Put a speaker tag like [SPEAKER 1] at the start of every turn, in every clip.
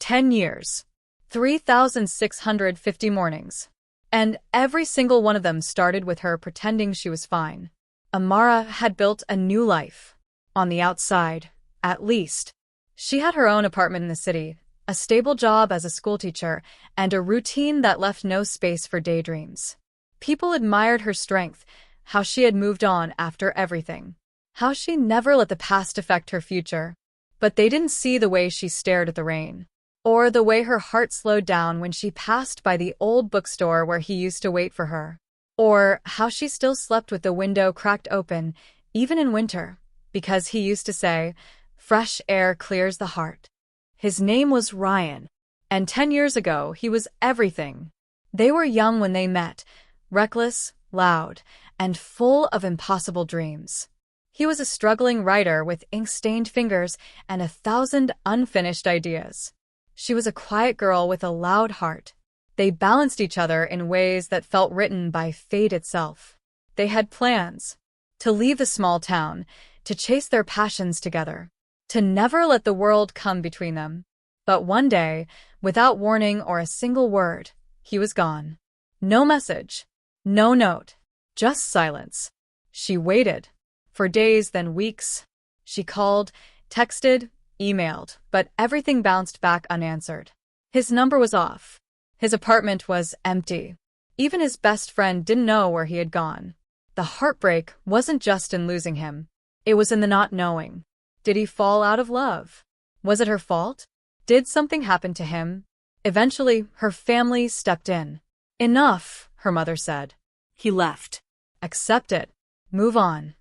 [SPEAKER 1] 10 years. 3,650 mornings. And every single one of them started with her pretending she was fine. Amara had built a new life. On the outside, at least. She had her own apartment in the city, a stable job as a schoolteacher, and a routine that left no space for daydreams. People admired her strength, how she had moved on after everything, how she never let the past affect her future. But they didn't see the way she stared at the rain, or the way her heart slowed down when she passed by the old bookstore where he used to wait for her, or how she still slept with the window cracked open, even in winter, because he used to say, "Fresh air clears the heart." His name was Ryan, and 10 years ago he was everything. They were young when they met, reckless, loud, and full of impossible dreams. He was a struggling writer with ink-stained fingers and 1,000 unfinished ideas. She was a quiet girl with a loud heart. They balanced each other in ways that felt written by fate itself. They had plans. To leave the small town, to chase their passions together, to never let the world come between them. But one day, without warning or a single word, he was gone. No message. No note. Just silence. She waited. For days, then weeks. She called, texted, emailed, but everything bounced back unanswered. His number was off. His apartment was empty. Even his best friend didn't know where he had gone. The heartbreak wasn't just in losing him. It was in the not knowing. Did he fall out of love? Was it her fault? Did something happen to him? Eventually, her family stepped in. "Enough," her mother said.
[SPEAKER 2] He left.
[SPEAKER 1] "Accept it. Move on."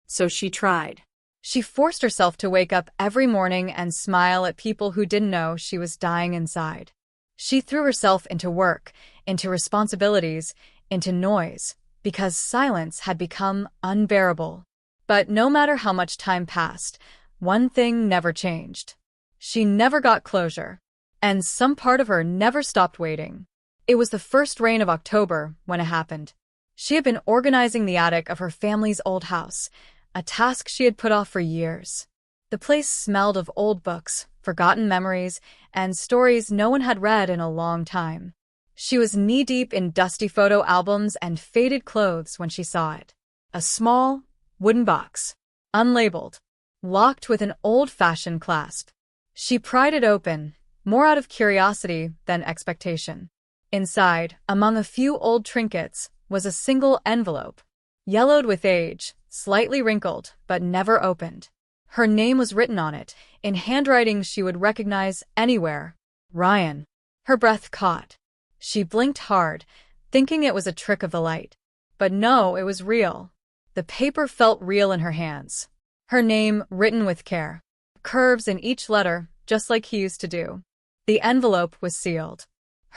[SPEAKER 2] So she tried.
[SPEAKER 1] She forced herself to wake up every morning and smile at people who didn't know she was dying inside. She threw herself into work, into responsibilities, into noise, because silence had become unbearable. But no matter how much time passed, one thing never changed. She never got closure, and some part of her never stopped waiting. It was the first rain of October when it happened. She had been organizing the attic of her family's old house, a task she had put off for years. The place smelled of old books, forgotten memories, and stories no one had read in a long time. She was knee-deep in dusty photo albums and faded clothes when she saw it. A small, wooden box, unlabeled, locked with an old-fashioned clasp. She pried it open, more out of curiosity than expectation. Inside, among a few old trinkets, was a single envelope, yellowed with age, slightly wrinkled, but never opened. Her name was written on it, in handwriting she would recognize anywhere. Ryan. Her breath caught. She blinked hard, thinking it was a trick of the light. But no, it was real. The paper felt real in her hands. Her name written with care. Curves in each letter, just like he used to do. The envelope was sealed.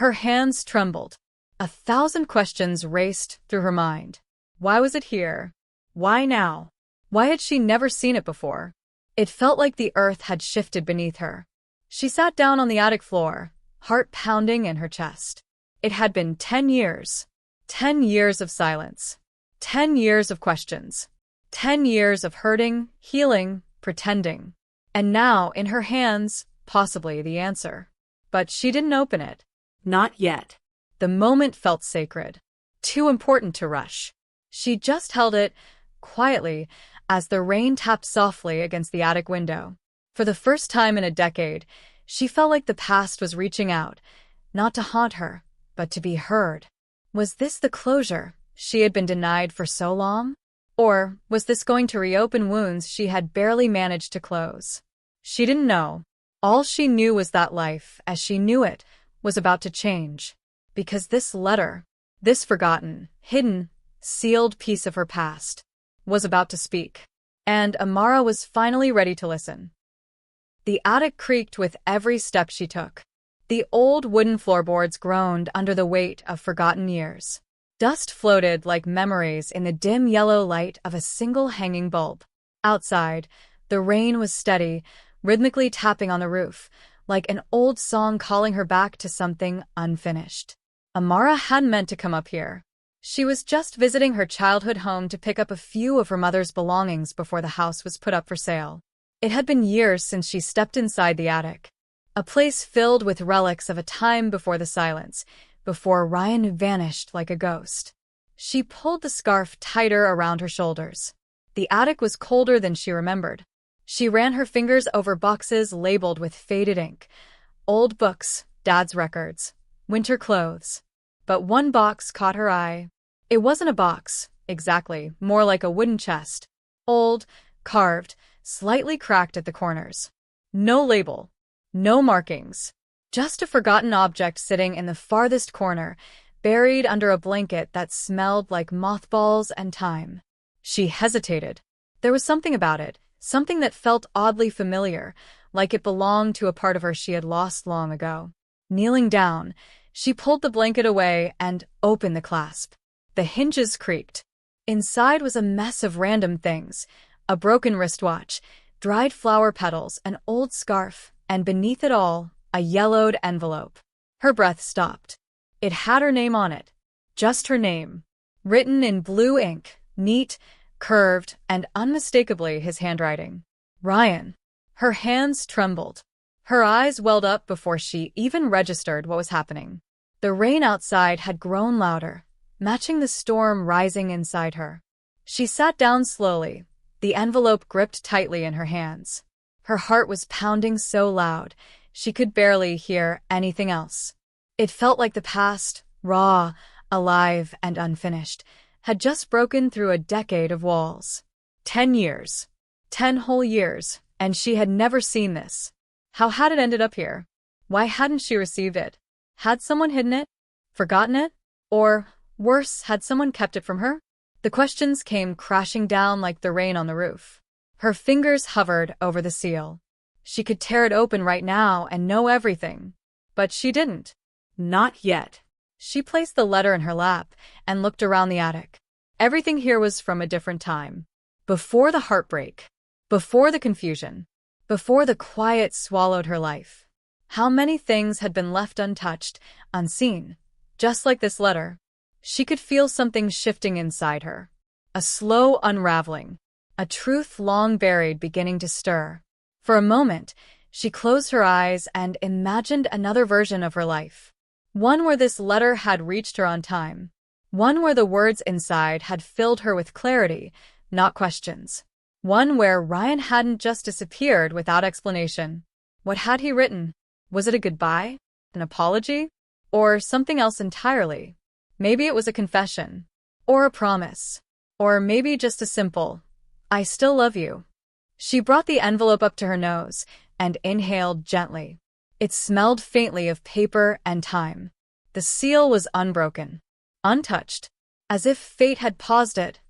[SPEAKER 1] Her hands trembled. 1,000 questions raced through her mind. Why was it here? Why now? Why had she never seen it before? It felt like the earth had shifted beneath her. She sat down on the attic floor, heart pounding in her chest. It had been 10 years. 10 years of silence. 10 years of questions. 10 years of hurting, healing, pretending. And now, in her hands, possibly the answer. But she didn't open it.
[SPEAKER 2] Not yet.
[SPEAKER 1] The moment felt sacred. Too important to rush. She just held it, quietly, as the rain tapped softly against the attic window. For the first time in a decade, she felt like the past was reaching out, not to haunt her, but to be heard. Was this the closure she had been denied for so long? Or was this going to reopen wounds she had barely managed to close? She didn't know. All she knew was that life, as she knew it, was about to change. Because this letter, this forgotten, hidden, sealed piece of her past, was about to speak. And Amara was finally ready to listen. The attic creaked with every step she took. The old wooden floorboards groaned under the weight of forgotten years. Dust floated like memories in the dim yellow light of a single hanging bulb. Outside, the rain was steady, rhythmically tapping on the roof, like an old song calling her back to something unfinished. Amara hadn't meant to come up here. She was just visiting her childhood home to pick up a few of her mother's belongings before the house was put up for sale. It had been years since she stepped inside the attic. A place filled with relics of a time before the silence, before Ryan vanished like a ghost. She pulled the scarf tighter around her shoulders. The attic was colder than she remembered. She ran her fingers over boxes labeled with faded ink. Old books, Dad's records, winter clothes. But one box caught her eye. It wasn't a box, exactly, more like a wooden chest. Old, carved, slightly cracked at the corners. No label. No markings. Just a forgotten object sitting in the farthest corner, buried under a blanket that smelled like mothballs and time. She hesitated. There was something about it, something that felt oddly familiar, like it belonged to a part of her she had lost long ago. Kneeling down, she pulled the blanket away and opened the clasp. The hinges creaked. Inside was a mess of random things: a broken wristwatch, dried flower petals, an old scarf, and beneath it all, a yellowed envelope. Her breath stopped. It had her name on it. Just her name. Written in blue ink, neat, curved, and unmistakably his handwriting. Ryan. Her hands trembled. Her eyes welled up before she even registered what was happening. The rain outside had grown louder, matching the storm rising inside her. She sat down slowly, the envelope gripped tightly in her hands. Her heart was pounding so loud, she could barely hear anything else. It felt like the past, raw, alive, and unfinished, had just broken through a decade of walls. 10 years. 10 whole years, and she had never seen this. How had it ended up here? Why hadn't she received it? Had someone hidden it? Forgotten it? Or, worse, had someone kept it from her? The questions came crashing down like the rain on the roof. Her fingers hovered over the seal. She could tear it open right now and know everything. But she didn't. Not yet. She placed the letter in her lap and looked around the attic. Everything here was from a different time. Before the heartbreak. Before the confusion. Before the quiet swallowed her life. How many things had been left untouched, unseen, just like this letter. She could feel something shifting inside her. A slow unraveling. A truth long buried beginning to stir. For a moment, she closed her eyes and imagined another version of her life. One where this letter had reached her on time. One where the words inside had filled her with clarity, not questions. One where Ryan hadn't just disappeared without explanation. What had he written? Was it a goodbye? An apology? Or something else entirely? Maybe it was a confession. Or a promise. Or maybe just a simple, "I still love you." She brought the envelope up to her nose and inhaled gently. It smelled faintly of paper and time. The seal was unbroken, untouched, as if fate had paused it,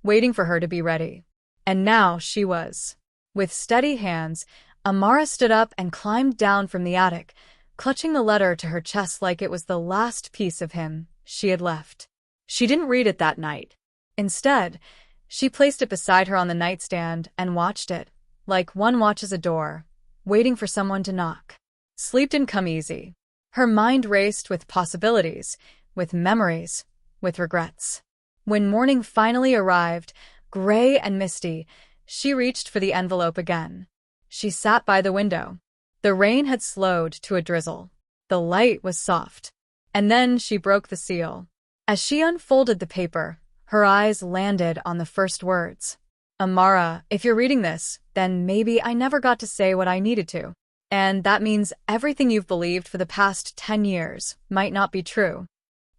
[SPEAKER 1] waiting for her to be ready. And now she was. With steady hands, Amara stood up and climbed down from the attic, clutching the letter to her chest like it was the last piece of him she had left. She didn't read it that night. Instead, she placed it beside her on the nightstand and watched it, like one watches a door, waiting for someone to knock. Sleep didn't come easy. Her mind raced with possibilities, with memories, with regrets. When morning finally arrived, gray and misty, she reached for the envelope again. She sat by the window. The rain had slowed to a drizzle. The light was soft. And then she broke the seal. As she unfolded the paper, her eyes landed on the first words. "Amara, if you're reading this, then maybe I never got to say what I needed to. And that means everything you've believed for the past 10 years might not be true."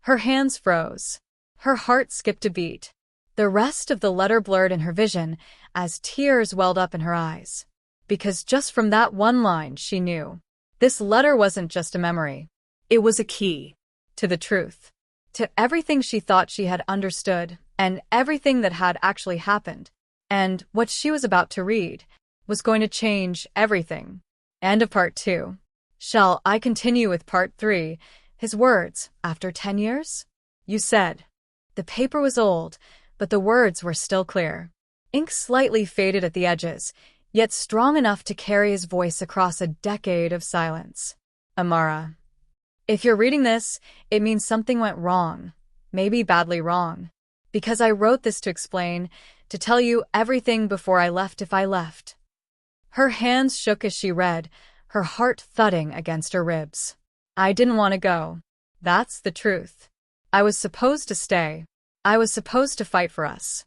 [SPEAKER 1] Her hands froze. Her heart skipped a beat. The rest of the letter blurred in her vision as tears welled up in her eyes. Because just from that one line she knew. This letter wasn't just a memory. It was a key. To the truth. To everything she thought she had understood, and everything that had actually happened. And what she was about to read was going to change everything. End of part 2. Shall I continue with part 3? His words, after 10 years? You said. The paper was old, but the words were still clear. Ink slightly faded at the edges, yet strong enough to carry his voice across a decade of silence. Amara. If you're reading this, it means something went wrong. Maybe badly wrong. Because I wrote this to explain, to tell you everything before I left if I left. Her hands shook as she read, her heart thudding against her ribs. I didn't want to go. That's the truth. I was supposed to stay. I was supposed to fight for us.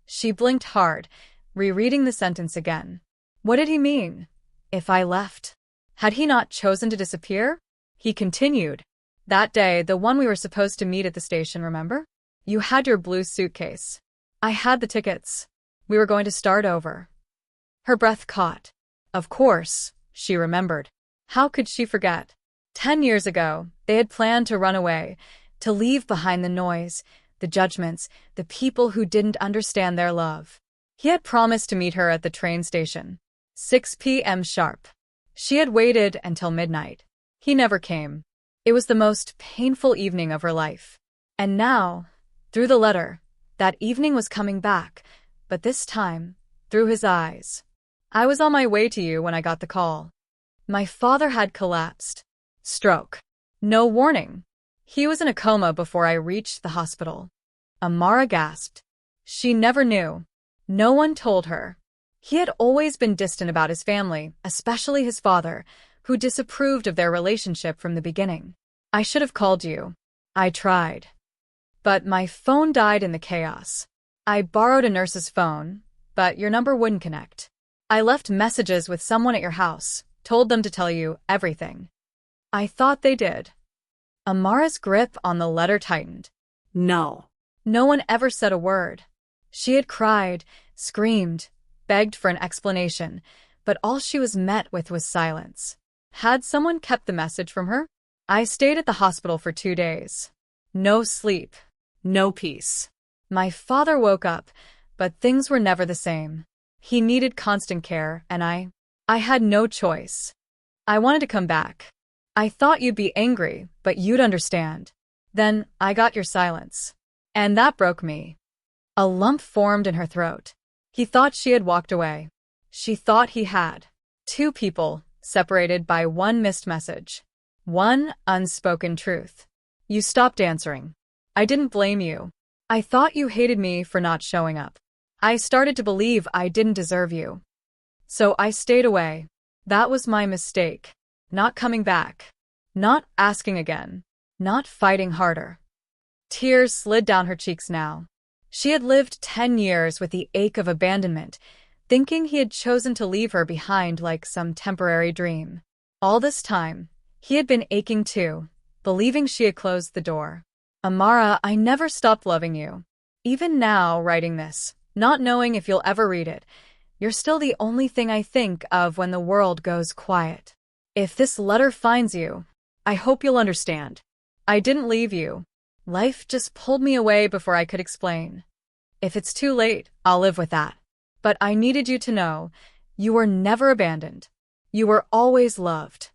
[SPEAKER 1] She blinked hard, rereading the sentence again. What did he mean? If I left? Had he not chosen to disappear? He continued. That day, the one we were supposed to meet at the station, remember? You had your blue suitcase. I had the tickets. We were going to start over. Her breath caught. Of course, she remembered. How could she forget? 10 years ago, they had planned to run away, to leave behind the noise, the judgments, the people who didn't understand their love. He had promised to meet her at the train station. 6 p.m. sharp. She had waited until midnight. He never came. It was the most painful evening of her life. And now, through the letter, that evening was coming back, but this time, through his eyes. I was on my way to you when I got the call. My father had collapsed. Stroke. No warning. He was in a coma before I reached the hospital. Amara gasped. She never knew. No one told her. He had always been distant about his family, especially his father, who disapproved of their relationship from the beginning. I should have called you. I tried. But my phone died in the chaos. I borrowed a nurse's phone, but your number wouldn't connect. I left messages with someone at your house, told them to tell you everything. I thought they did. Amara's grip on the letter tightened.
[SPEAKER 2] No.
[SPEAKER 1] No one ever said a word. She had cried, screamed, begged for an explanation, but all she was met with was silence. Had someone kept the message from her? I stayed at the hospital for 2 days. No sleep. No peace. My father woke up, but things were never the same. He needed constant care, and I had no choice. I wanted to come back. I thought you'd be angry, but you'd understand. Then I got your silence. And that broke me. A lump formed in her throat. He thought she had walked away. She thought he had. 2 people, separated by 1 missed message. 1 unspoken truth. You stopped answering. I didn't blame you. I thought you hated me for not showing up. I started to believe I didn't deserve you. So I stayed away. That was my mistake. Not coming back. Not asking again. Not fighting harder. Tears slid down her cheeks now. She had lived 10 years with the ache of abandonment, thinking he had chosen to leave her behind like some temporary dream. All this time, he had been aching too, believing she had closed the door. Amara, I never stopped loving you. Even now, writing this, not knowing if you'll ever read it, you're still the only thing I think of when the world goes quiet. If this letter finds you, I hope you'll understand. I didn't leave you. Life just pulled me away before I could explain. If it's too late, I'll live with that. But I needed you to know, you were never abandoned. You were always loved.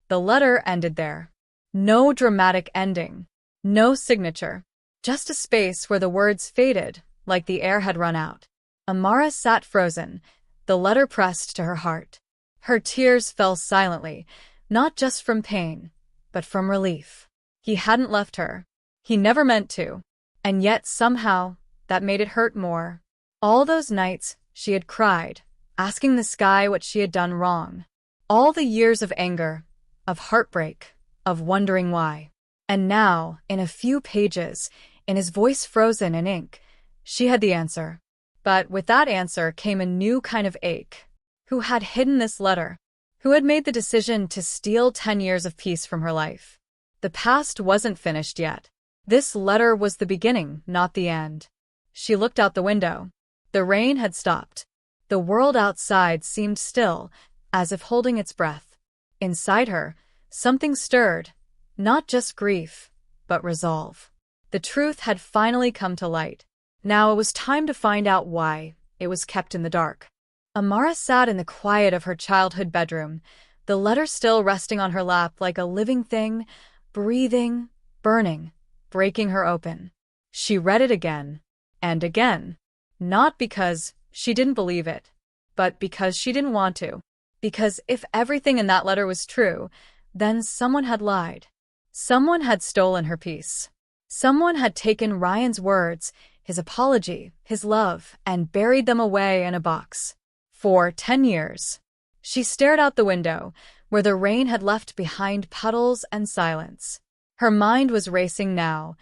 [SPEAKER 1] The letter ended there. No dramatic ending. No signature. Just a space where the words faded, like the air had run out. Amara sat frozen, the letter pressed to her heart. Her tears fell silently, not just from pain, but from relief. He hadn't left her. He never meant to. And yet, somehow, that made it hurt more. All those nights, she had cried, asking the sky what she had done wrong. All the years of anger, of heartbreak, of wondering why. And now, in a few pages, in his voice frozen in ink, she had the answer. But with that answer came a new kind of ache. Who had hidden this letter? Who had made the decision to steal 10 years of peace from her life? The past wasn't finished yet. This letter was the beginning, not the end. She looked out the window. The rain had stopped. The world outside seemed still, as if holding its breath. Inside her, something stirred. Not just grief, but resolve. The truth had finally come to light. Now it was time to find out why it was kept in the dark. Amara sat in the quiet of her childhood bedroom, the letter still resting on her lap like a living thing, breathing, burning, breaking her open. She read it again, and again. Not because she didn't believe it, but because she didn't want to. Because if everything in that letter was true, then someone had lied. Someone had stolen her peace. Someone had taken Ryan's words, his apology, his love, and buried them away in a box. For 10 years. She stared out the window, where the rain had left behind puddles and silence. Her mind was racing now,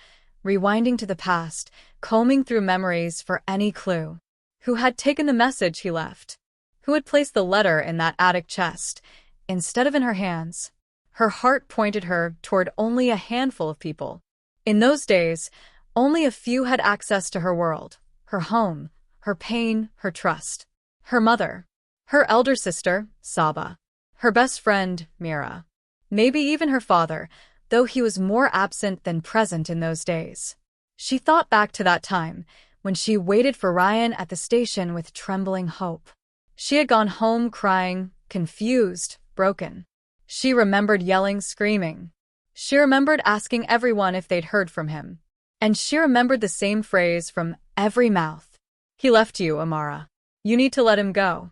[SPEAKER 1] rewinding to the past, combing through memories for any clue. Who had taken the message he left? Who had placed the letter in that attic chest, instead of in her hands? Her heart pointed her toward only a handful of people. In those days, only a few had access to her world, her home, her pain, her trust. Her mother, her elder sister, Saba, her best friend, Mira. Maybe even her father, though he was more absent than present in those days. She thought back to that time, when she waited for Ryan at the station with trembling hope. She had gone home crying, confused, broken. She remembered yelling, screaming. She remembered asking everyone if they'd heard from him. And she remembered the same phrase from every mouth. He left you, Amara. You need to let him go.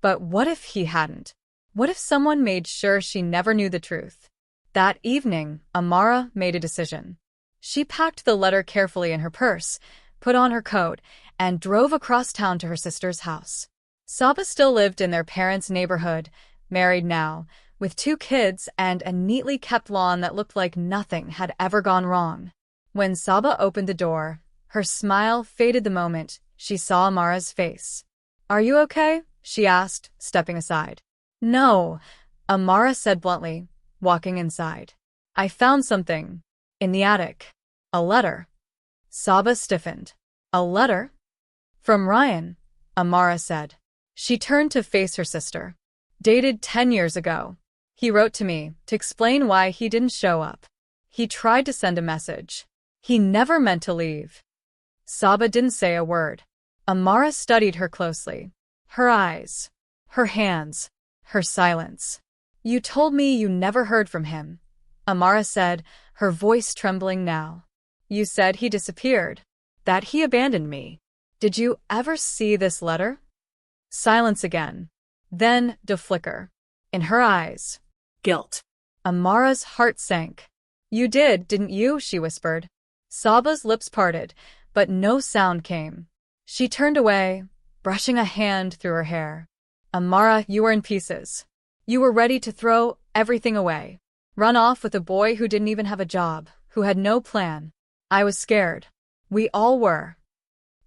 [SPEAKER 1] But what if he hadn't? What if someone made sure she never knew the truth? That evening, Amara made a decision. She packed the letter carefully in her purse, put on her coat, and drove across town to her sister's house. Saba still lived in their parents' neighborhood, married now, with 2 kids and a neatly kept lawn that looked like nothing had ever gone wrong. When Saba opened the door, her smile faded the moment she saw Amara's face. "Are you okay?" she asked, stepping aside. "No," Amara said bluntly, walking inside. "I found something. In the attic. A letter." Saba stiffened. "A letter?" "From Ryan," Amara said. She turned to face her sister. "Dated 10 years ago. He wrote to me to explain why he didn't show up. He tried to send a message. He never meant to leave." Saba didn't say a word. Amara studied her closely. Her eyes, her hands, her silence. "You told me you never heard from him," Amara said, her voice trembling now. "You said he disappeared, that he abandoned me. Did you ever see this letter?" Silence again. Then the flicker. In her eyes. Guilt. Amara's heart sank. "You did, didn't you?" she whispered. Saba's lips parted, but no sound came. She turned away, brushing a hand through her hair. "Amara, you were in pieces. You were ready to throw everything away. Run off with a boy who didn't even have a job, who had no plan. I was scared. We all were."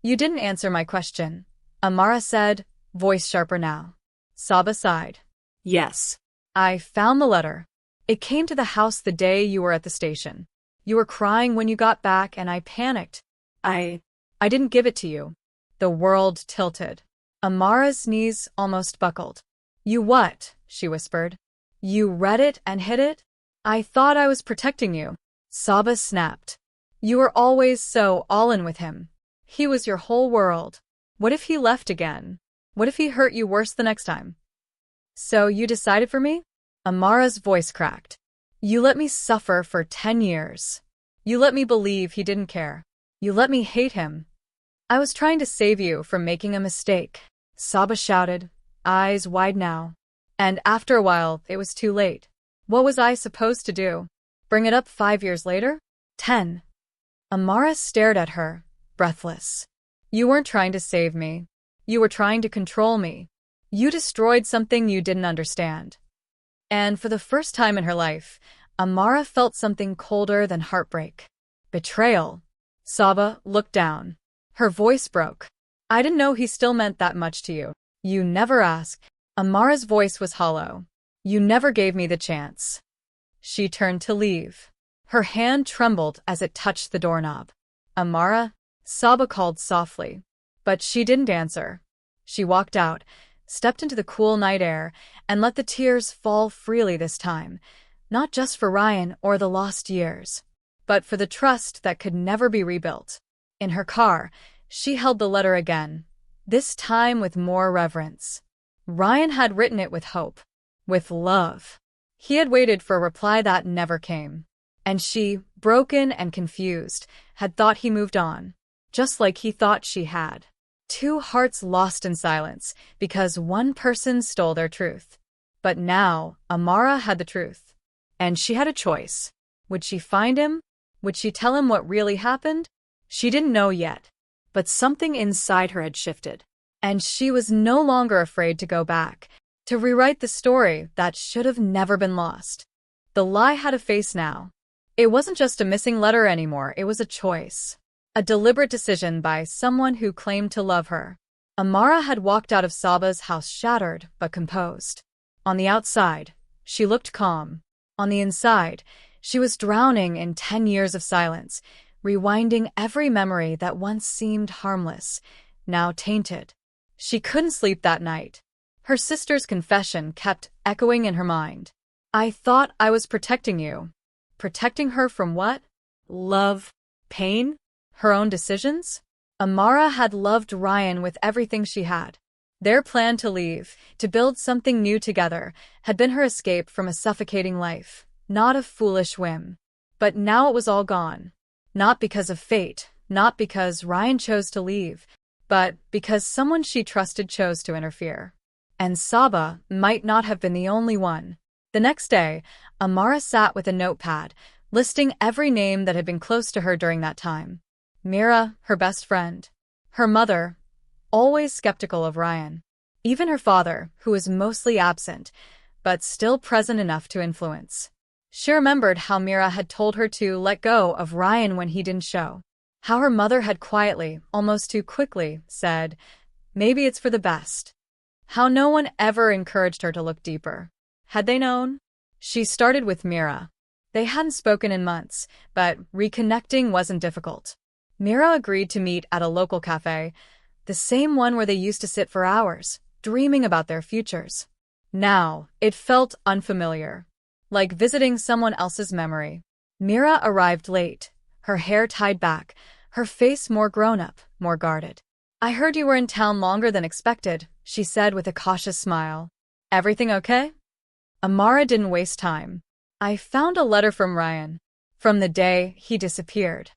[SPEAKER 1] "You didn't answer my question," Amara said, voice sharper now. Saba sighed. "Yes. I found the letter. It came to the house the day you were at the station. You were crying when you got back and I panicked. I didn't give it to you." The world tilted. Amara's knees almost buckled. "You what?" she whispered. "You read it and hid it? I thought I was protecting you." Saba snapped. "You were always so all in with him. He was your whole world. What if he left again? What if he hurt you worse the next time?" "So you decided for me?" Amara's voice cracked. "You let me suffer for 10 years. You let me believe he didn't care. You let me hate him." "I was trying to save you from making a mistake," Saba shouted, eyes wide now. "And after a while, it was too late. What was I supposed to do? Bring it up 5 years later? 10. Amara stared at her, breathless. "You weren't trying to save me. You were trying to control me. You destroyed something you didn't understand." And for the first time in her life, Amara felt something colder than heartbreak. Betrayal. Saba looked down. Her voice broke. "I didn't know he still meant that much to you. You never asked." Amara's voice was hollow. "You never gave me the chance." She turned to leave. Her hand trembled as it touched the doorknob. "Amara?" Saba called softly. But she didn't answer. She walked out, stepped into the cool night air, and let the tears fall freely this time, not just for Ryan or the lost years, but for the trust that could never be rebuilt. In her car, she held the letter again, this time with more reverence. Ryan had written it with hope, with love. He had waited for a reply that never came. And she, broken and confused, had thought he moved on, just like he thought she had. 2 hearts lost in silence because one person stole their truth. But now, Amara had the truth. And she had a choice. Would she find him? Would she tell him what really happened? She didn't know yet. But something inside her had shifted. And she was no longer afraid to go back, to rewrite the story that should have never been lost. The lie had a face now. It wasn't just a missing letter anymore, it was a choice. A deliberate decision by someone who claimed to love her. Amara had walked out of Saba's house shattered but composed. On the outside, she looked calm. On the inside, she was drowning in 10 years of silence, rewinding every memory that once seemed harmless, now tainted. She couldn't sleep that night. Her sister's confession kept echoing in her mind. I thought I was protecting you. Protecting her from what? Love? Pain? Her own decisions? Amara had loved Ryan with everything she had. Their plan to leave, to build something new together, had been her escape from a suffocating life, not a foolish whim. But now it was all gone. Not because of fate, not because Ryan chose to leave, but because someone she trusted chose to interfere. And Saba might not have been the only one. The next day, Amara sat with a notepad, listing every name that had been close to her during that time. Mira, her best friend. Her mother, always skeptical of Ryan. Even her father, who was mostly absent, but still present enough to influence. She remembered how Mira had told her to let go of Ryan when he didn't show. How her mother had quietly, almost too quickly, said, maybe it's for the best. How no one ever encouraged her to look deeper. Had they known? She started with Mira. They hadn't spoken in months, but reconnecting wasn't difficult. Mira agreed to meet at a local cafe, the same one where they used to sit for hours, dreaming about their futures. Now, it felt unfamiliar, like visiting someone else's memory. Mira arrived late, her hair tied back, her face more grown-up, more guarded. I heard you were in town longer than expected, she said with a cautious smile. Everything okay? Amara didn't waste time. I found a letter from Ryan. From the day he disappeared.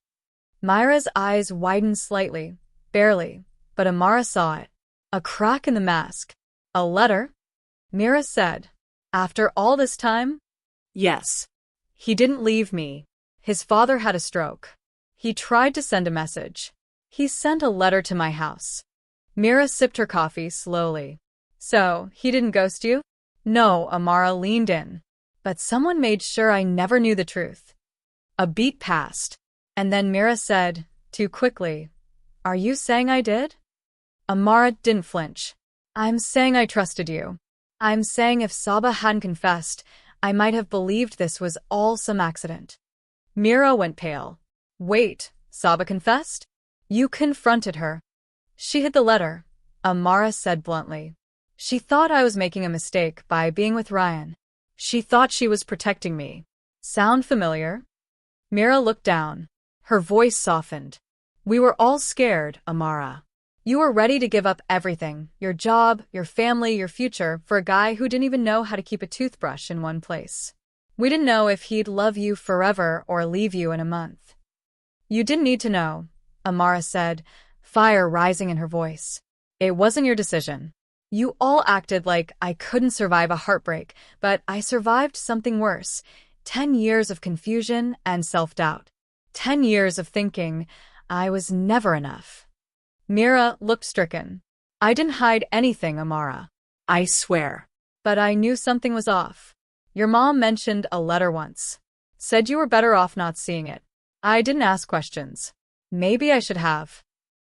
[SPEAKER 1] Myra's eyes widened slightly, barely, but Amara saw it. A crack in the mask. A letter? Mira said. After all this time?
[SPEAKER 2] Yes.
[SPEAKER 1] He didn't leave me. His father had a stroke. He tried to send a message. He sent a letter to my house. Mira sipped her coffee slowly. So, he didn't ghost you? No, Amara leaned in. But someone made sure I never knew the truth. A beat passed. And then Mira said, too quickly, are you saying I did? Amara didn't flinch. I'm saying I trusted you. I'm saying if Saba hadn't confessed, I might have believed this was all some accident. Mira went pale. Wait, Saba confessed? You confronted her. She hid the letter, Amara said bluntly. She thought I was making a mistake by being with Ryan. She thought she was protecting me. Sound familiar? Mira looked down. Her voice softened. We were all scared, Amara. You were ready to give up everything, your job, your family, your future, for a guy who didn't even know how to keep a toothbrush in one place. We didn't know if he'd love you forever or leave you in a month. You didn't need to know, Amara said, fire rising in her voice. It wasn't your decision. You all acted like I couldn't survive a heartbreak, but I survived something worse. 10 years of confusion and self-doubt. 10 years of thinking I was never enough. Mira looked stricken. I didn't hide anything, Amara.
[SPEAKER 2] I swear.
[SPEAKER 1] But I knew something was off. Your mom mentioned a letter once. Said you were better off not seeing it. I didn't ask questions. Maybe I should have.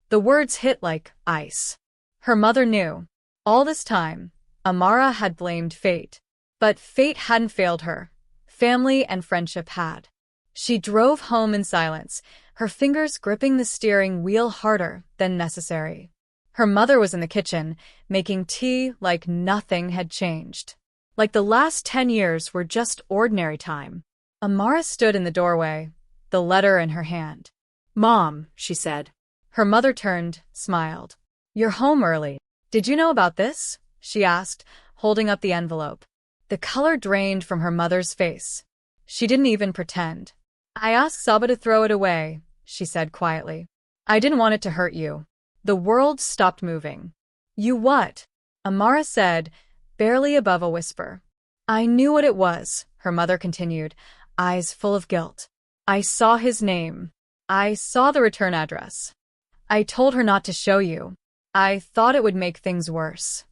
[SPEAKER 1] The words hit like ice. Her mother knew. All this time, Amara had blamed fate. But fate hadn't failed her. Family and friendship had. She drove home in silence, her fingers gripping the steering wheel harder than necessary. Her mother was in the kitchen, making tea like nothing had changed. Like the last 10 years were just ordinary time. Amara stood in the doorway, the letter in her hand. Mom, she said. Her mother turned, smiled. You're home early. Did you know about this? She asked, holding up the envelope. The color drained from her mother's face. She didn't even pretend. I asked Saba to throw it away, she said quietly. I didn't want it to hurt you. The world stopped moving. You what? Amara said, barely above a whisper. I knew what it was, her mother continued, eyes full of guilt. I saw his name. I saw the return address. I told her not to show you. I thought it would make things worse.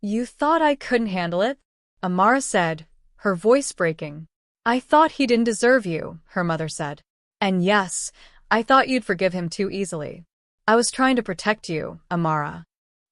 [SPEAKER 1] You thought I couldn't handle it? Amara said, her voice breaking. I thought he didn't deserve you, her mother said. And yes, I thought you'd forgive him too easily. I was trying to protect you, Amara.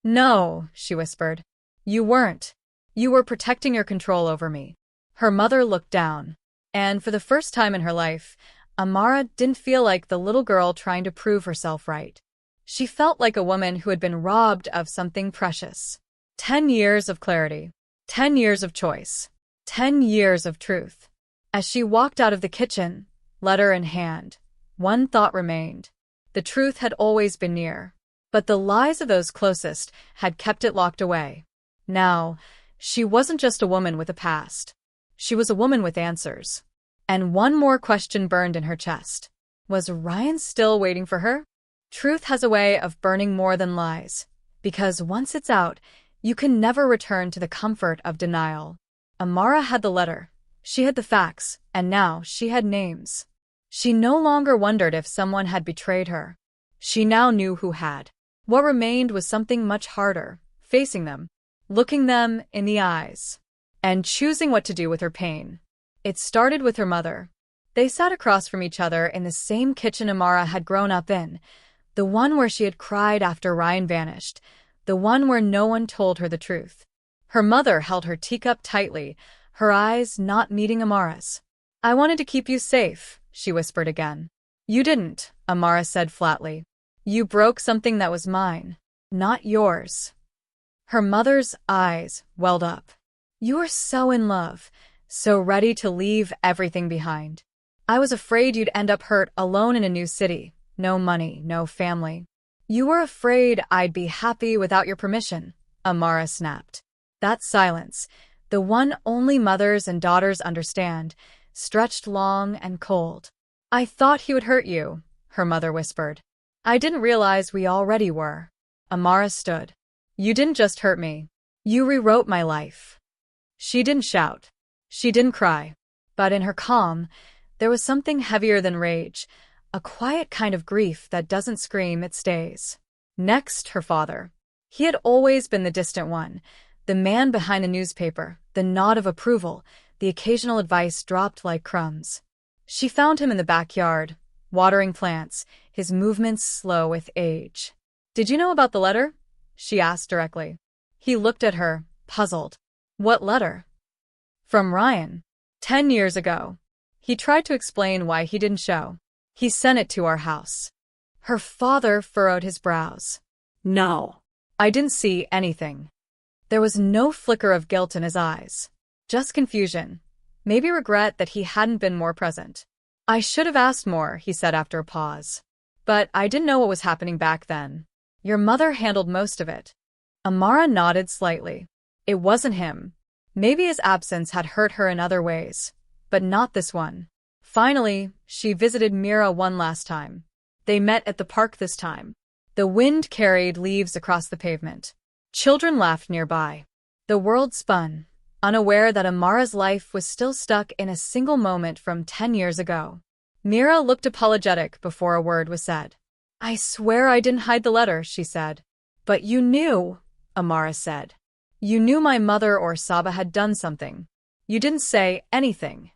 [SPEAKER 1] No, she whispered. You weren't. You were protecting your control over me. Her mother looked down. And for the first time in her life, Amara didn't feel like the little girl trying to prove herself right. She felt like a woman who had been robbed of something precious. 10 years of clarity. 10 years of choice. 10 years of truth. As she walked out of the kitchen, letter in hand, one thought remained. The truth had always been near, but the lies of those closest had kept it locked away. Now, she wasn't just a woman with a past. She was a woman with answers. And one more question burned in her chest. Was Ryan still waiting for her? Truth has a way of burning more than lies, because once it's out, you can never return to the comfort of denial. Amara had the letter. She had the facts, and now she had names. She no longer wondered if someone had betrayed her. She now knew who had. What remained was something much harder, facing them, looking them in the eyes, and choosing what to do with her pain. It started with her mother. They sat across from each other in the same kitchen Amara had grown up in, the one where she had cried after Ryan vanished, the one where no one told her the truth. Her mother held her teacup tightly, her eyes not meeting Amara's. I wanted to keep you safe, she whispered again. You didn't, Amara said flatly. You broke something that was mine, not yours. Her mother's eyes welled up. You were so in love, so ready to leave everything behind. I was afraid you'd end up hurt alone in a new city, no money, no family. You were afraid I'd be happy without your permission, Amara snapped. That silence, the one only mothers and daughters understand, stretched long and cold. I thought he would hurt you, her mother whispered. I didn't realize we already were. Amara stood. You didn't just hurt me. You rewrote my life. She didn't shout. She didn't cry. But in her calm, there was something heavier than rage, a quiet kind of grief that doesn't scream, it stays. Next, her father. He had always been the distant one, the man behind the newspaper, the nod of approval, the occasional advice dropped like crumbs. She found him in the backyard, watering plants, his movements slow with age. Did you know about the letter? She asked directly. He looked at her, puzzled. What letter? From Ryan. 10 years ago. He tried to explain why he didn't show. He sent it to our house. Her father furrowed his brows.
[SPEAKER 2] No.
[SPEAKER 1] I didn't see anything. There was no flicker of guilt in his eyes. Just confusion. Maybe regret that he hadn't been more present. I should have asked more, he said after a pause. But I didn't know what was happening back then. Your mother handled most of it. Amara nodded slightly. It wasn't him. Maybe his absence had hurt her in other ways, but not this one. Finally, she visited Mira one last time. They met at the park this time. The wind carried leaves across the pavement. Children laughed nearby. The world spun, unaware that Amara's life was still stuck in a single moment from 10 years ago. Mira looked apologetic before a word was said. I swear I didn't hide the letter, she said. But you knew, Amara said. You knew my mother or Saba had done something. You didn't say anything.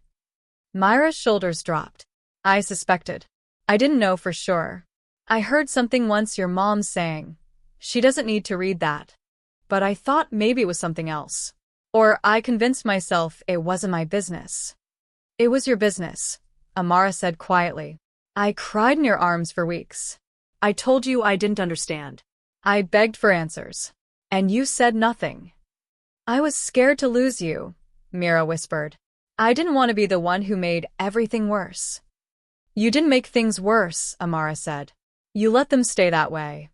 [SPEAKER 1] Myra's shoulders dropped. I suspected. I didn't know for sure. I heard something once your mom saying. She doesn't need to read that. But I thought maybe it was something else. Or I convinced myself it wasn't my business. It was your business, Amara said quietly. I cried in your arms for weeks.
[SPEAKER 2] I told you I didn't understand.
[SPEAKER 1] I begged for answers. And you said nothing. I was scared to lose you, Mira whispered. I didn't want to be the one who made everything worse. You didn't make things worse, Amara said. You let them stay that way.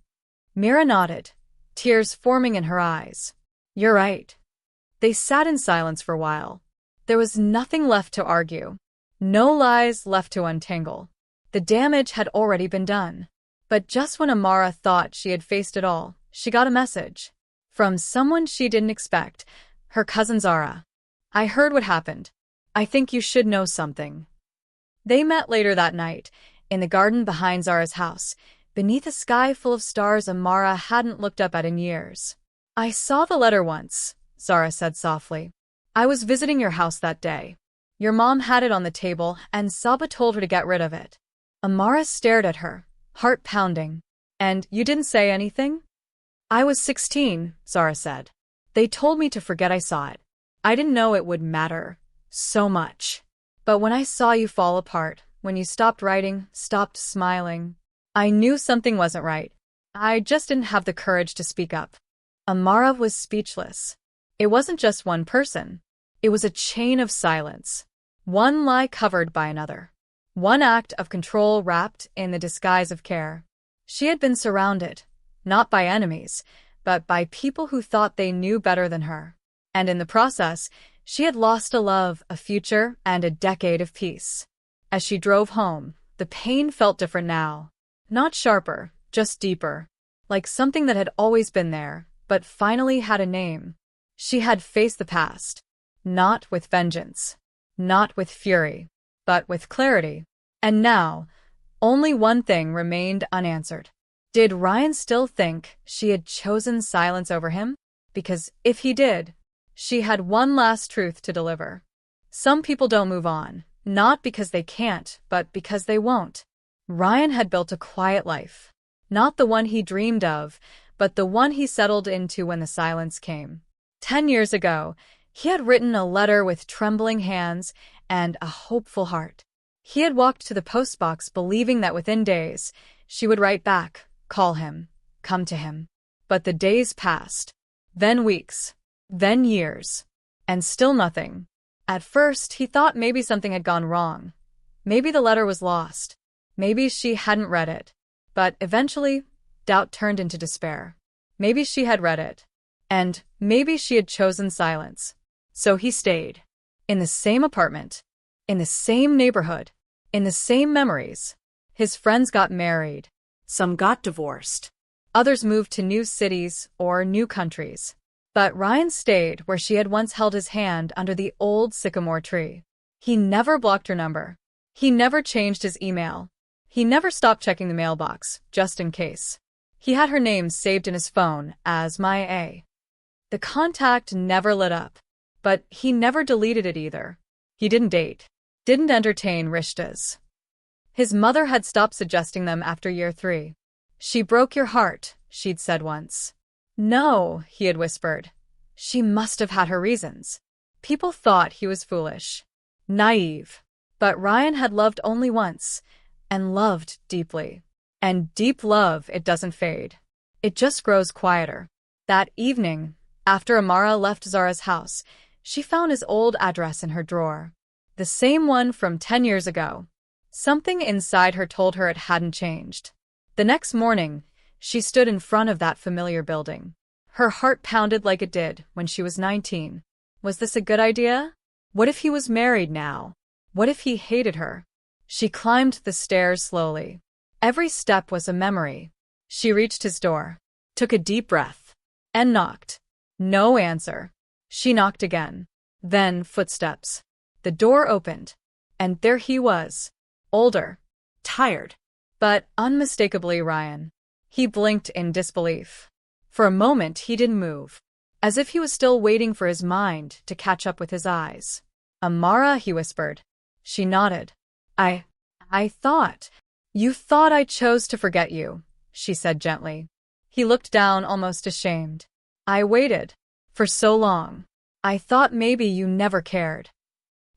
[SPEAKER 1] Mira nodded, tears forming in her eyes. You're right. They sat in silence for a while. There was nothing left to argue. No lies left to untangle. The damage had already been done. But just when Amara thought she had faced it all, she got a message. From someone she didn't expect, her cousin Zara. I heard what happened. I think you should know something. They met later that night, in the garden behind Zara's house, beneath a sky full of stars Amara hadn't looked up at in years. I saw the letter once, Zara said softly. I was visiting your house that day. Your mom had it on the table, and Saba told her to get rid of it. Amara stared at her, heart pounding. And you didn't say anything? I was 16, Zara said. They told me to forget I saw it. I didn't know it would matter so much. But when I saw you fall apart, when you stopped writing, stopped smiling, I knew something wasn't right. I just didn't have the courage to speak up. Amara was speechless. It wasn't just one person. It was a chain of silence. One lie covered by another. One act of control wrapped in the disguise of care. She had been surrounded, not by enemies, but by people who thought they knew better than her. And in the process, she had lost a love, a future, and a decade of peace. As she drove home, the pain felt different now. Not sharper, just deeper. Like something that had always been there, but finally had a name. She had faced the past. Not with vengeance. Not with fury. But with clarity. And now, only one thing remained unanswered. Did Ryan still think she had chosen silence over him? Because if he did, she had one last truth to deliver. Some people don't move on, not because they can't, but because they won't. Ryan had built a quiet life. Not the one he dreamed of, but the one he settled into when the silence came. 10 years ago, he had written a letter with trembling hands and a hopeful heart. He had walked to the postbox believing that within days, she would write back, call him, come to him. But the days passed. Then weeks. Then years. And still nothing. At first, he thought maybe something had gone wrong. Maybe the letter was lost. Maybe she hadn't read it. But eventually, doubt turned into despair. Maybe she had read it. And maybe she had chosen silence. So he stayed. In the same apartment. In the same neighborhood. In the same memories. His friends got married.
[SPEAKER 2] Some got divorced.
[SPEAKER 1] Others moved to new cities or new countries. But Ryan stayed where she had once held his hand under the old sycamore tree. He never blocked her number. He never changed his email. He never stopped checking the mailbox, just in case. He had her name saved in his phone as My A. The contact never lit up. But he never deleted it either. He didn't date. Didn't entertain rishtas. His mother had stopped suggesting them after year 3. She broke your heart, she'd said once. No, he had whispered. She must have had her reasons. People thought he was foolish. Naive. But Ryan had loved only once. And loved deeply. And deep love, it doesn't fade. It just grows quieter. That evening, after Amara left Zara's house, she found his old address in her drawer. The same one from 10 years ago. Something inside her told her it hadn't changed. The next morning, she stood in front of that familiar building. Her heart pounded like it did when she was 19. Was this a good idea? What if he was married now? What if he hated her? She climbed the stairs slowly. Every step was a memory. She reached his door, took a deep breath, and knocked. No answer. She knocked again. Then footsteps. The door opened, and there he was. Older. Tired. But unmistakably Ryan. He blinked in disbelief. For a moment he didn't move, as if he was still waiting for his mind to catch up with his eyes. Amara, he whispered. She nodded. I thought. You thought I chose to forget you, she said gently. He looked down, almost ashamed. I waited. For so long. I thought maybe you never cared.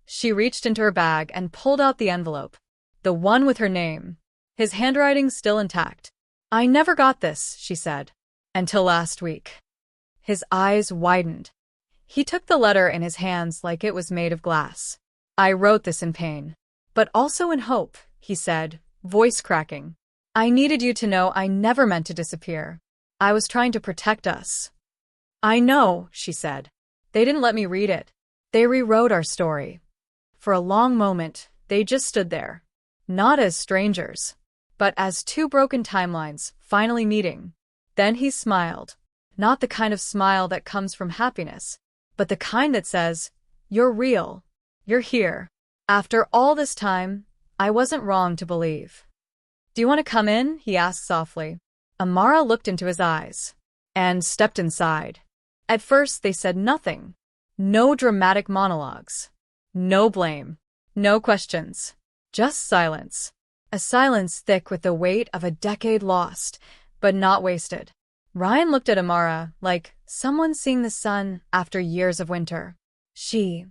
[SPEAKER 1] She reached into her bag and pulled out the envelope. The one with her name. His handwriting still intact. I never got this, she said. Until last week. His eyes widened. He took the letter in his hands like it was made of glass. I wrote this in pain. But also in hope, he said, voice cracking. I needed you to know I never meant to disappear. I was trying to protect us. I know, she said. They didn't let me read it. They rewrote our story. For a long moment, they just stood there. Not as strangers, but as two broken timelines finally meeting. Then he smiled. Not the kind of smile that comes from happiness, but the kind that says, you're real. You're here. After all this time, I wasn't wrong to believe. Do you want to come in? He asked softly. Amara looked into his eyes and stepped inside. At first, they said nothing. No dramatic monologues. No blame. No questions. Just silence. A silence thick with the weight of a decade lost, but not wasted. Ryan looked at Amara like someone seeing the sun after years of winter. She,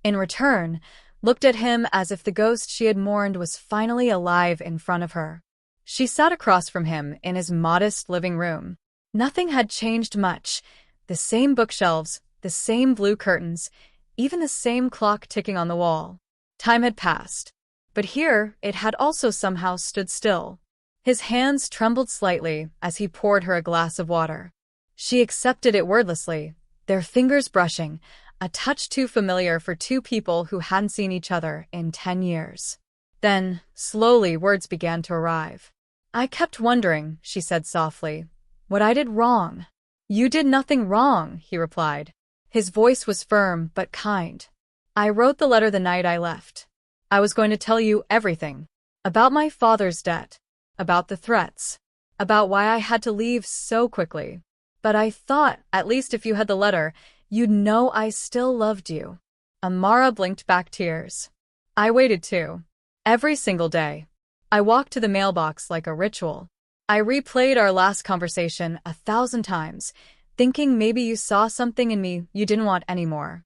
[SPEAKER 1] in return, looked at him as if the ghost she had mourned was finally alive in front of her. She sat across from him in his modest living room. Nothing had changed much. The same bookshelves, the same blue curtains, even the same clock ticking on the wall. Time had passed. But here it had also somehow stood still. His hands trembled slightly as he poured her a glass of water. She accepted it wordlessly, their fingers brushing, a touch too familiar for two people who hadn't seen each other in 10 years. Then, slowly, words began to arrive. "I kept wondering," she said softly, "what I did wrong." "You did nothing wrong," he replied. His voice was firm but kind. "I wrote the letter the night I left. I was going to tell you everything. About my father's debt. About the threats. About why I had to leave so quickly. But I thought, at least if you had the letter, you'd know I still loved you." Amara blinked back tears. "I waited too. Every single day. I walked to the mailbox like a ritual. I replayed our last conversation 1,000 times, thinking maybe you saw something in me you didn't want anymore."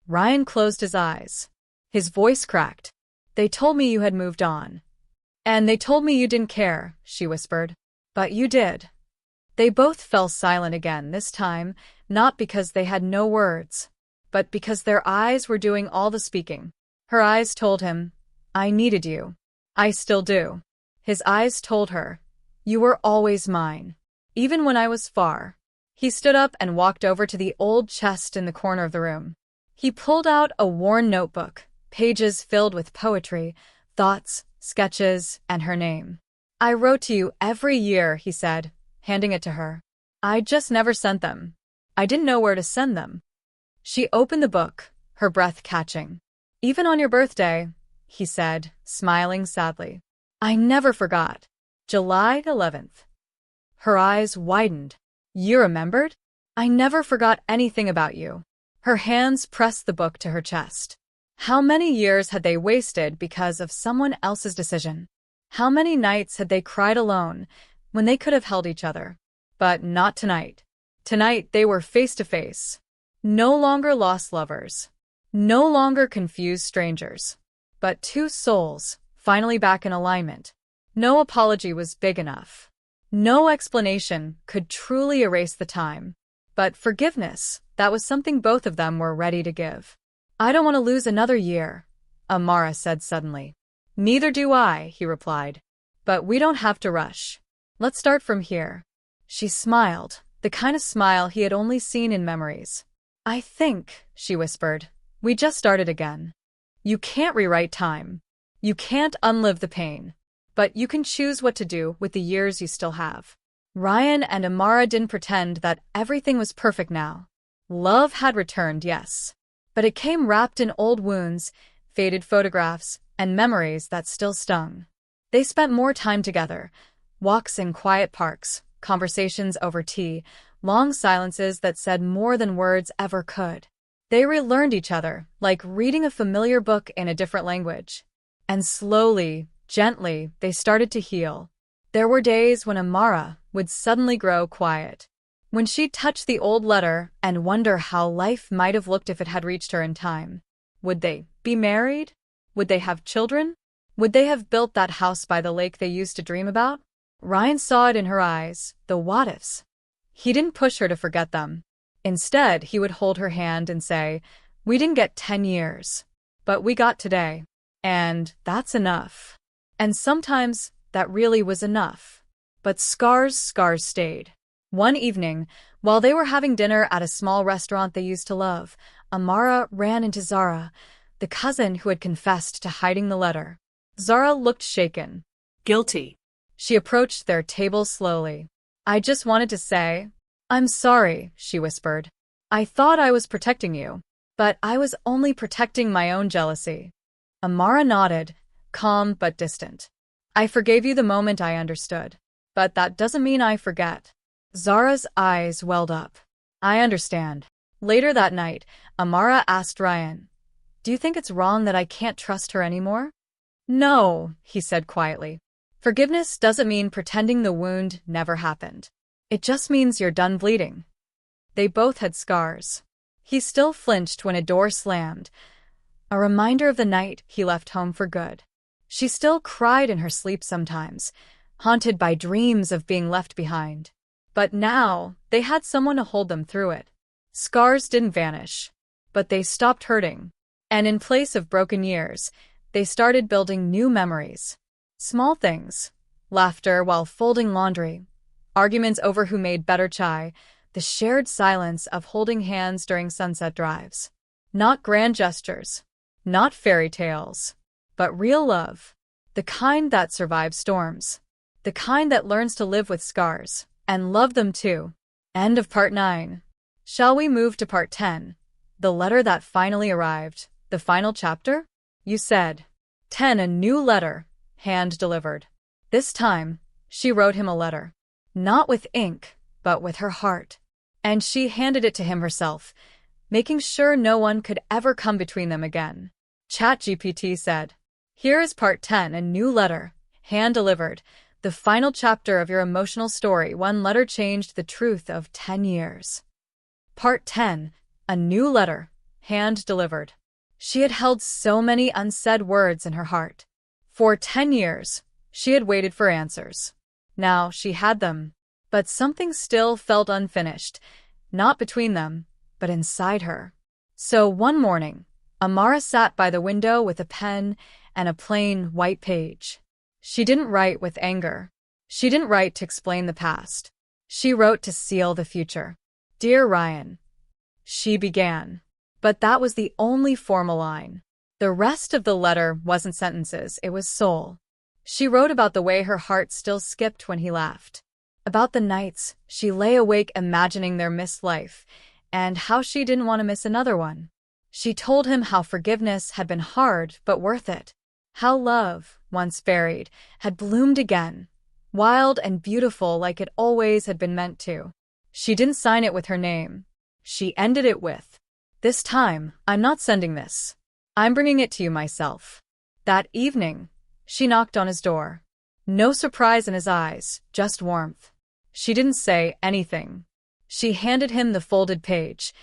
[SPEAKER 1] Ryan closed his eyes. His voice cracked. "They told me you had moved on. And they told me you didn't care," she whispered. "But you did." They both fell silent again, this time, not because they had no words, but because their eyes were doing all the speaking. Her eyes told him, "I needed you. I still do." His eyes told her, "You were always mine, even when I was far." He stood up and walked over to the old chest in the corner of the room. He pulled out a worn notebook, pages filled with poetry, thoughts, sketches, and her name. "I wrote to you every year," he said, handing it to her. "I just never sent them. I didn't know where to send them." She opened the book, her breath catching. "Even on your birthday," he said, smiling sadly. "I never forgot. July 11th. Her eyes widened. "You remembered?" "I never forgot anything about you." Her hands pressed the book to her chest. How many years had they wasted because of someone else's decision? How many nights had they cried alone when they could have held each other? But not tonight. Tonight they were face to face. No longer lost lovers. No longer confused strangers. But two souls, finally back in alignment. No apology was big enough. No explanation could truly erase the time. But forgiveness, that was something both of them were ready to give. "I don't want to lose another year," Amara said suddenly. "Neither do I," he replied. "But we don't have to rush. Let's start from here." She smiled, the kind of smile he had only seen in memories. "I think," she whispered, "we just started again. You can't rewrite time. You can't unlive the pain. But you can choose what to do with the years you still have." Ryan and Amara didn't pretend that everything was perfect now. Love had returned, yes. But it came wrapped in old wounds, faded photographs, and memories that still stung. They spent more time together. Walks in quiet parks, conversations over tea, long silences that said more than words ever could. They relearned each other, like reading a familiar book in a different language. And slowly, gently, they started to heal. There were days when Amara would suddenly grow quiet. When she'd touch the old letter and wonder how life might have looked if it had reached her in time. Would they be married? Would they have children? Would they have built that house by the lake they used to dream about? Ryan saw it in her eyes, the what-ifs. He didn't push her to forget them. Instead, he would hold her hand and say, "We didn't get 10 years, but we got today. And that's enough." And sometimes that really was enough. But scars stayed. One evening, while they were having dinner at a small restaurant they used to love, Amara ran into Zara, the cousin who had confessed to hiding the letter. Zara looked shaken.
[SPEAKER 2] "Guilty."
[SPEAKER 1] She approached their table slowly. "I just wanted to say, I'm sorry," she whispered. "I thought I was protecting you, but I was only protecting my own jealousy." Amara nodded, calm but distant. "I forgave you the moment I understood, but that doesn't mean I forget." Zara's eyes welled up. "I understand." Later that night, Amara asked Ryan, "Do you think it's wrong that I can't trust her anymore?" "No," he said quietly. "Forgiveness doesn't mean pretending the wound never happened. It just means you're done bleeding." They both had scars. He still flinched when a door slammed, a reminder of the night he left home for good. She still cried in her sleep sometimes, haunted by dreams of being left behind. But now, they had someone to hold them through it. Scars didn't vanish, but they stopped hurting. And in place of broken years, they started building new memories. Small things. Laughter while folding laundry. Arguments over who made better chai. The shared silence of holding hands during sunset drives. Not grand gestures. Not fairy tales. But real love. The kind that survives storms. The kind that learns to live with scars. And love them too. End of part 9. Shall we move to part 10? The letter that finally arrived. The final chapter? You said. 10. A new letter. Hand-delivered. This time, she wrote him a letter. Not with ink, but with her heart. And she handed it to him herself, making sure no one could ever come between them again. ChatGPT said, "Here is part 10, a new letter, hand-delivered, the final chapter of your emotional story. One letter changed the truth of 10 years. Part 10, a new letter, hand-delivered." She had held so many unsaid words in her heart. For 10 years, she had waited for answers. Now she had them. But something still felt unfinished, not between them, but inside her. So one morning, Amara sat by the window with a pen and a plain white page. She didn't write with anger. She didn't write to explain the past. She wrote to seal the future. "Dear Ryan," she began. But that was the only formal line. The rest of the letter wasn't sentences, it was soul. She wrote about the way her heart still skipped when he laughed. About the nights she lay awake imagining their missed life, and how she didn't want to miss another one. She told him how forgiveness had been hard but worth it. How love, once buried, had bloomed again, wild and beautiful like it always had been meant to. She didn't sign it with her name. She ended it with, "This time, I'm not sending this. I'm bringing it to you myself." That evening, she knocked on his door. No surprise in his eyes, just warmth. She didn't say anything. She handed him the folded page,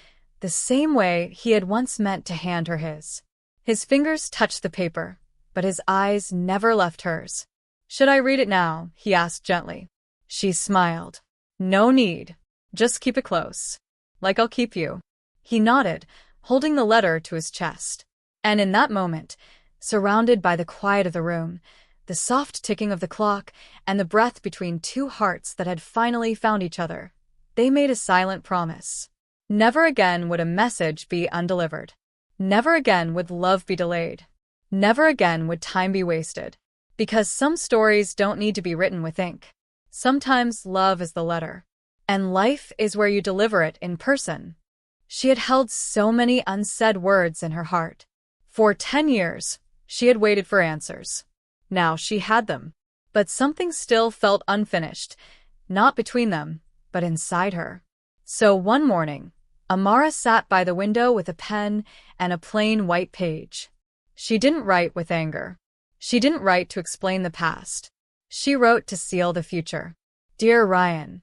[SPEAKER 1] the same way he had once meant to hand her his. His fingers touched the paper, but his eyes never left hers. "Should I read it now?" he asked gently. She smiled. "No need. Just keep it close. Like I'll keep you." He nodded, holding the letter to his chest. And in that moment, surrounded by the quiet of the room, the soft ticking of the clock, and the breath between two hearts that had finally found each other, they made a silent promise. Never again would a message be undelivered. Never again would love be delayed. Never again would time be wasted. Because some stories don't need to be written with ink. Sometimes love is the letter. And life is where you deliver it in person. She had held so many unsaid words in her heart. For 10 years, she had waited for answers. Now she had them. But something still felt unfinished, not between them, but inside her. So one morning, Amara sat by the window with a pen and a plain white page. She didn't write with anger. She didn't write to explain the past. She wrote to seal the future. "Dear Ryan,"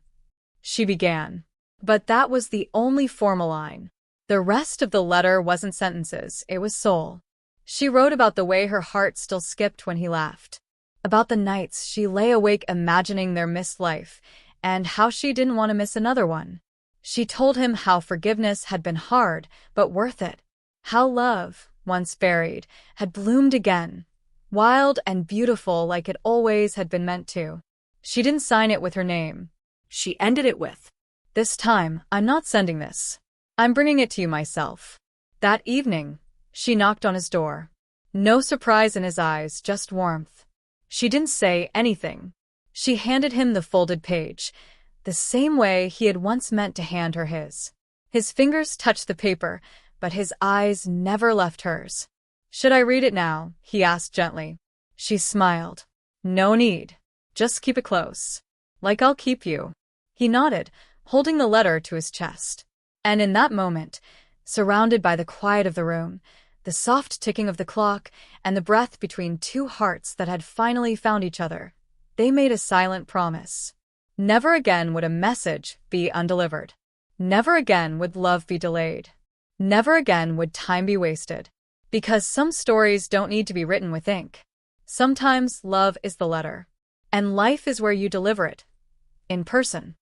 [SPEAKER 1] she began. But that was the only formal line. The rest of the letter wasn't sentences, it was soul. She wrote about the way her heart still skipped when he laughed. About the nights she lay awake imagining their missed life, and how she didn't want to miss another one. She told him how forgiveness had been hard, but worth it. How love, once buried, had bloomed again, wild and beautiful like it always had been meant to. She didn't sign it with her name. She ended it with, "This time, I'm not sending this. I'm bringing it to you myself." That evening, she knocked on his door. No surprise in his eyes, just warmth. She didn't say anything. She handed him the folded page, the same way he had once meant to hand her his. His fingers touched the paper, but his eyes never left hers. "Should I read it now?" he asked gently. She smiled. "No need. Just keep it close. Like I'll keep you." He nodded, holding the letter to his chest. And in that moment, surrounded by the quiet of the room, the soft ticking of the clock, and the breath between two hearts that had finally found each other, they made a silent promise. Never again would a message be undelivered. Never again would love be delayed. Never again would time be wasted. Because some stories don't need to be written with ink. Sometimes love is the letter. And life is where you deliver it. In person.